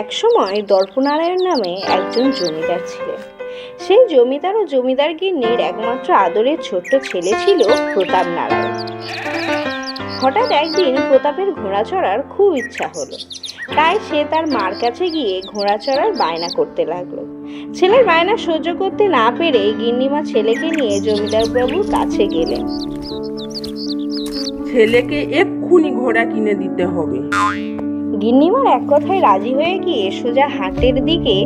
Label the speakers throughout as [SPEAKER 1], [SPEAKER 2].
[SPEAKER 1] একসময় দর্পনারায়ণ নামে একজন জমিদার ছিলেন। সেই জমিদার ও জমিদার গিন্নির একমাত্র আদরের ছোট্ট ছেলে ছিল প্রতাপ নারায়ণ। হঠাৎ একদিন প্রতাপের ঘোড়া চড়ার খুব ইচ্ছা হলো, তাই সে তার মার কাছে গিয়ে ঘোড়া চড়ার বায়না করতে লাগলো। ছেলের বায়না সহ্য করতে না পেরে গিন্নিমা ছেলেকে নিয়ে জমিদার বাবুর কাছে গেলেন।
[SPEAKER 2] ছেলেকে এক্ষুনি ঘোড়া কিনে দিতে হবে।
[SPEAKER 1] গিন্নিমার এক কথায় রাজি হয়ে গিয়ে সোজা হাটের দিকে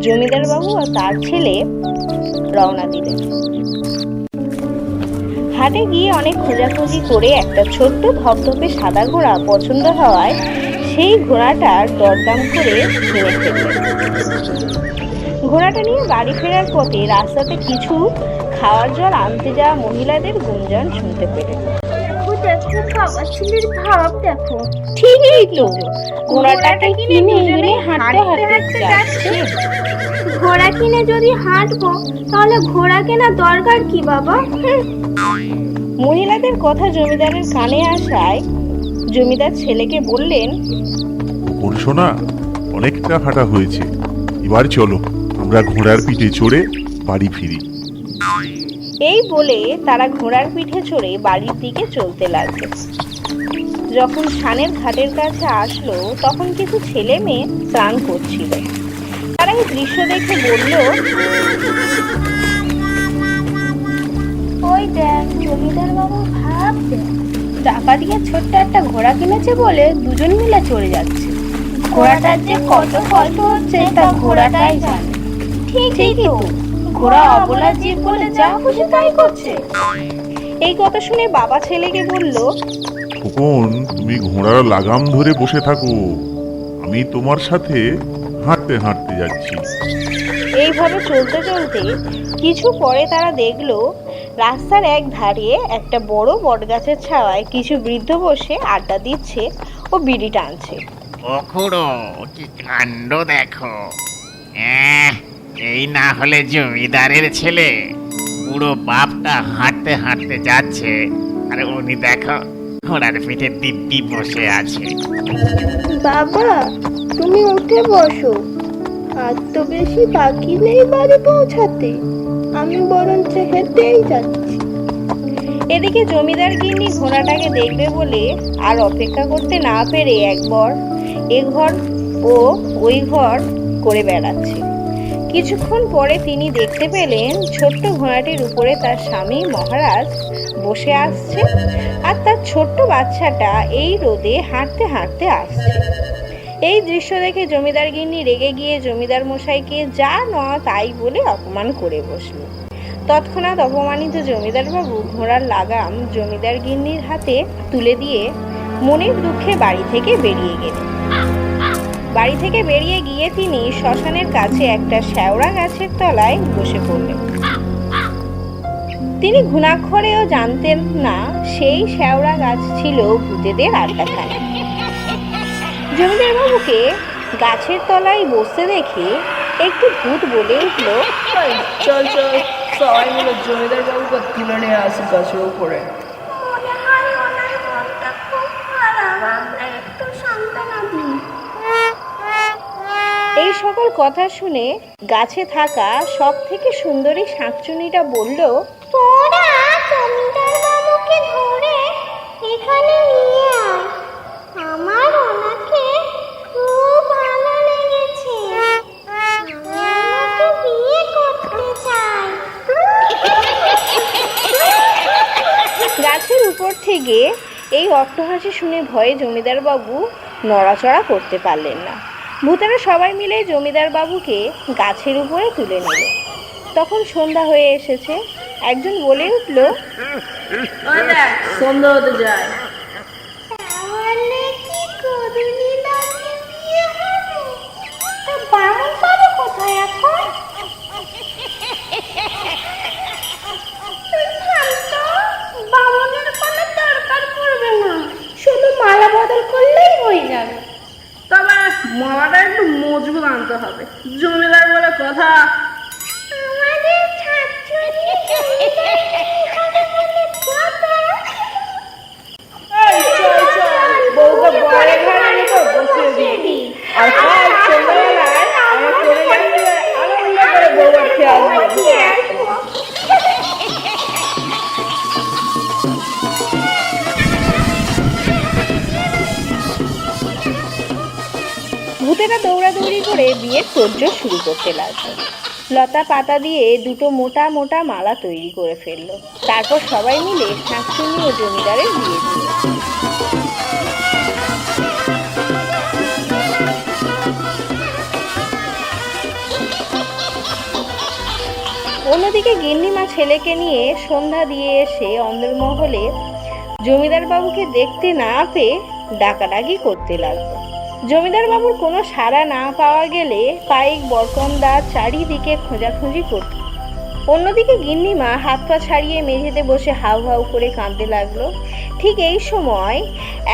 [SPEAKER 1] জমিদার বাবু আর তার ছেলে রওনা দিলেন। হাটে গিয়ে অনেক খোঁজাখুঁজি করে একটা ছোট্ট ধপধপে সাদা ঘোড়া পছন্দ হওয়ায় সেই ঘোড়াটার দরদাম করে কিনে ফেললেন। ঘোড়াটা নিয়ে বাড়ি ফেরার পথে রাস্তাতে কিছু খাওয়ার জল আনতে যাওয়া মহিলাদের গুঞ্জন শুনতে পেলেন।
[SPEAKER 3] দেখো খাবার ছেলের ভাব দেখো।
[SPEAKER 1] ঠিকই তো, ঘোড়াটাকে কিনে দুজনে হাঁটতে হাঁটতে যাচ্ছে।
[SPEAKER 3] ঘোড়া কিনে যদি হাঁটবো তাহলে ঘোড়া কেনা দরকার কি বাবা?
[SPEAKER 1] মহিলাদের কথা জমিদারের কানে আসায় জমিদার ছেলেকে বললেন,
[SPEAKER 4] শোনা, অনেকটা হাঁটা হয়েছে, এবার চলো আমরা ঘোড়ার পিঠে চড়ে বাড়ি ফিরি।
[SPEAKER 1] এই বলে তারা ঘোড়ার পিঠে চড়ে বাড়ির দিকে চলতে লাগলো। যখন সানের ঘাটের কাছে আসলো তখন কিছু ছেলে মেয়ে স্নান করছিল। তারা এই দৃশ্য দেখে বলল,
[SPEAKER 3] ওই দেখ জমিদার বাবু ভাব দেখ,
[SPEAKER 1] টাকা দিয়ে ছোট্ট একটা ঘোড়া কিনেছে বলে দুজন মিলে চড়ে যাচ্ছে।
[SPEAKER 3] ঘোড়াটার যে কত কষ্ট হচ্ছে তা ঘোড়াটাই জানে।
[SPEAKER 1] ঠিকই তো, ঘোড়া অবলা জীব বলে যা খুশি তাই করছে। এই কথা শুনে বাবা ছেলেকে বলল,
[SPEAKER 4] খোকন, তুমি ঘোড়ার লাগাম ধরে বসে থাকো, আমি তোমার সাথে হাঁটতে হাঁটতে যাচ্ছি।
[SPEAKER 1] এইভাবে চলতে চলতে কিছু পরে তারা দেখলো রাস্তার এক ধারে একটা বড় বটগাছের ছায়ায় কিছু বৃদ্ধ বসে আড্ডা দিচ্ছে ও বিড়ি টানছে।
[SPEAKER 5] ও খুড়ো, কি কাণ্ড দেখো! এই না হলে জমিদারের ছেলে, পুরো বাপটা হাঁটতে হাঁটতে যাচ্ছে আর উনি দেখো ঘোড়ার পিঠে দিব্যি বসে আছে।
[SPEAKER 3] বাবা তুমি উঠে বসো, আর তো বেশি বাকি নেই বাড়ি পৌঁছাতে, আমি বরঞ্চ হেঁটেই যাচ্ছি।
[SPEAKER 1] এদিকে জমিদার গিন্নি ঘোড়াটাকে দেখবে বলে আর অপেক্ষা করতে না পেরে একবার এ ঘর ও ওই ঘর করে বেড়াচ্ছে। কিছুক্ষণ পরে তিনি দেখতে পেলেন ছোট্ট ঘোড়াটির উপরে তার স্বামী মহারাজ বসে আসছে আর তার ছোট্ট বাচ্চাটা এই রোদে হাঁটতে হাঁটতে আসছে। এই দৃশ্য দেখে জমিদার গিন্নি রেগে গিয়ে জমিদার মশাইকে যা না তাই বলে অপমান করে বসল। তৎক্ষণাৎ অপমানিত জমিদার বাবু ঘোড়ার লাগাম জমিদার গিন্নির হাতে তুলে দিয়ে মনের দুঃখে বাড়ি থেকে বেরিয়ে গেলেন। বাড়ি থেকে বেরিয়ে গিয়ে তিনি শ্মশানের কাছে একটা শ্যাওড়া গাছের তলায় বসে পড়লেন। তিনি ঘুণাক্ষরেও জানতেন না সেই শ্যাওড়া গাছ ছিল ভূতেদের আড্ডাখানা। জমিদার বাবুকে গাছের তলায় বসতে দেখে একটু ভূত বলে উঠল,
[SPEAKER 2] চল চল, সবাই মিলে জমিদার বাবুকে তুলে নিয়ে আসি গাছের উপরে।
[SPEAKER 3] মনে হয় ওনার মনটা খুব খারাপ, আমরা একটু সান্ত্বনা দিই।
[SPEAKER 1] এই সকল কথা শুনে গাছে থাকা সব থেকে সুন্দরী শাঁকচুন্নিটা বলল,
[SPEAKER 3] তোরা জমিদার বাবুকে ধরে এখানে নিয়ে আয়, আমার ওনাকে খুব ভালো লেগেছে, আমি ওনাকে বিয়ে করতে চাই।
[SPEAKER 1] গাছের উপর থেকে এই অট্টহাসি শুনে ভয়ে জমিদার বাবু নড়াচড়া করতে পারলেন না। ভূতেরা সবাই মিলে জমিদার বাবুকে গাছের উপরে তুলে নিল। তখন সন্ধ্যা হয়ে এসেছে। একজন বলে উঠল,
[SPEAKER 2] সন্ধ্যা হতে যায়।
[SPEAKER 3] তাহলে কি করুনি নাকি বিয়ে হবে? তা বামুন পাবে কোথায় এখন? তুই থাম তো, বামুনের কোনো দরকার পড়বে না, শুধু মালা বদল করলেই হয়ে যাবে।
[SPEAKER 2] তবে মালাটা একটু মজবুত আনতে হবে, জমিদার বলে কথা।
[SPEAKER 3] আমাদের ছাত্রী জমিদার হবে বলে কথা।
[SPEAKER 2] চল চল, বউকে বড় ঘরে বসিয়ে দিই। আসবো।
[SPEAKER 1] ভূতেরা দৌড়াদৌড়ি করে বিয়ের তোড়জোড় শুরু করতে লাগলো। লতা পাতা দিয়ে দুটো মোটা মোটা মালা তৈরি করে ফেললো। তারপর সবাই মিলে শাকচুন্নি ও জমিদারের বিয়ে দিল। অন্যদিকে গিন্নিমা ছেলেকে নিয়ে সন্ধ্যা দিয়ে এসে অন্দরমহলে জমিদার বাবুকে দেখতে না পেয়ে ডাকাডাকি করতে লাগলো। জমিদার বাবুর কোনো সাড়া না পাওয়া গেলে পাইক বরকন্দা চারিদিকে খোঁজাখুঁজি করত। অন্যদিকে গিন্নিমা হাত পা ছাড়িয়ে মেঝেতে বসে হাউ হাউ করে কাঁদতে লাগলো। ঠিক এই সময়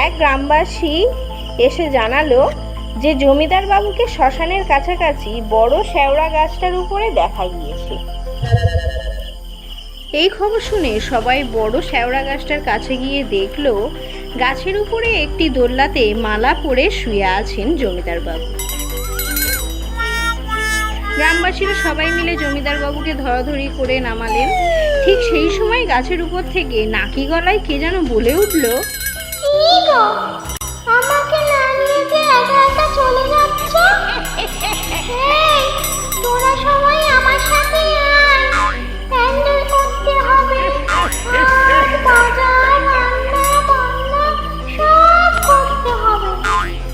[SPEAKER 1] এক গ্রামবাসী এসে জানালো যে জমিদার বাবুকে শ্মশানের কাছাকাছি বড় শেওড়া গাছটার উপরে দেখা গিয়েছে। এই খবর শুনে সবাই বড় শেওড়া গাছটার কাছে গিয়ে দেখলো গাছের উপরে একটি দোলনাতে মালা পরে শুয়ে আছেন জমিদার বাবু। গ্রামবাসীরা সবাই মিলে জমিদার বাবুকে ধরাধরি করে নামালেন। ঠিক সেই সময় গাছের উপর থেকে নাকি গলায় কে যেন বলে উঠল,
[SPEAKER 3] কি গো, আমাকে না নিয়ে যে একা একা চলে যাচ্ছ? এই, তোরা সবাই আমার সাথে আয়, প্যান্ডেল করতে হবে, আর বাজার রান্না বান্না সব করতে হবে।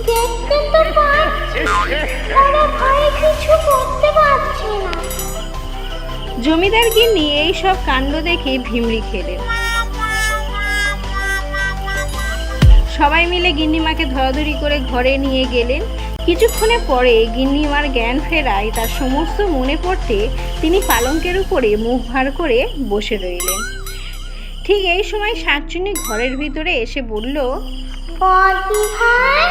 [SPEAKER 3] দেখতে তো পাচ্ছি ওরা ভয়ে কিছু করতে পারছে না।
[SPEAKER 1] জমিদার গিন্নি এই সব কাণ্ড দেখে ভিমড়ি খেলেন। সবাই মিলে গিন্নিমাকে ধরাধরি করে ঘরে নিয়ে গেলেন। কিছুক্ষণে পরে গিন্নিমার জ্ঞান ফেরায় তার সমস্ত মনে পড়তে তিনি পালঙ্কের উপরে মুখ ভার করে বসে রইলেন। ঠিক এই সময় শাকচুন্নি ঘরের ভিতরে এসে বলল,
[SPEAKER 3] পদি ভাই,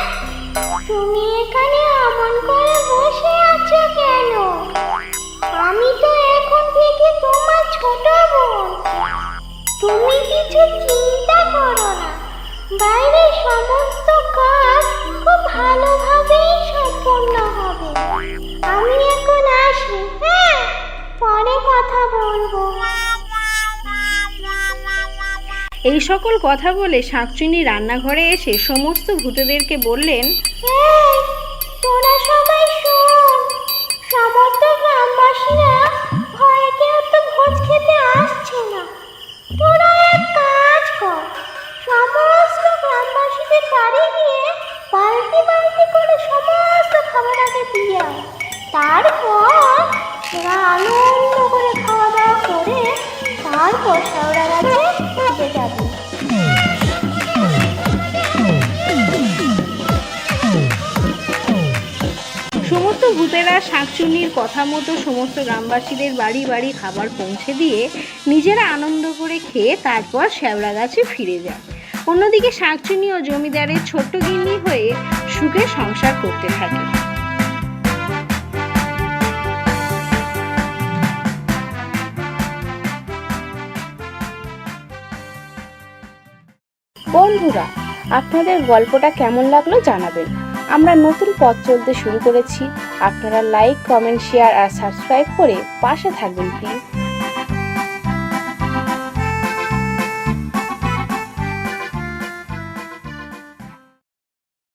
[SPEAKER 3] তুমি এখানে অমন করে বসে আছো কেন? আমি তো এখন থেকে তোমার ছোট বোন। তুমি কিছু চিন্তা করো না, বাইরের সমস্ত কাজ খুব ভালোভাবেই সম্পন্ন হবে। আমি এখন আসি, হ্যাঁ, পরে কথা বলবো।
[SPEAKER 1] এই সকল কথা বলে শাকচুন্নি রান্নাঘরে এসে সমস্ত ভূতেদেরকে বললেন,
[SPEAKER 3] এই, তোরা সবাই শোন, সমস্ত গ্রামবাসীরা ভয়ে কেউ তো ভোজ খেতে আসছে না। তোরা এক কাজ কর, সমস্ত গ্রামবাসীদের বাড়ি গিয়ে বালতি বালতি করে সমস্ত খাবার আগে দিয়ে আয়। তারপর তোরা আনন্দ করে খাওয়া দাওয়া করে তারপর শেওড়া গাছে উঠে যাবে।
[SPEAKER 1] সমস্ত ভূতেরা শাকচুন্নির কথা মতো সমস্ত গ্রামবাসীদের বাড়ি বাড়ি খাবার পৌঁছে দিয়ে নিজেরা আনন্দ করে খেয়ে তারপর শেওড়া গাছে ফিরে যায়। অন্যদিকে শাকচুন্নি ও জমিদারের ছোট্ট গিন্নি হয়ে সুখে সংসার করতে থাকে।
[SPEAKER 6] বন্ধুরা, আপনাদের গল্পটা কেমন লাগলো জানাবেন। আমরা নতুন পথ চলতে শুরু করেছি। আপনারা লাইক, কমেন্ট, শেয়ার আর সাবস্ক্রাইব করে পাশে থাকবেন প্লিজ।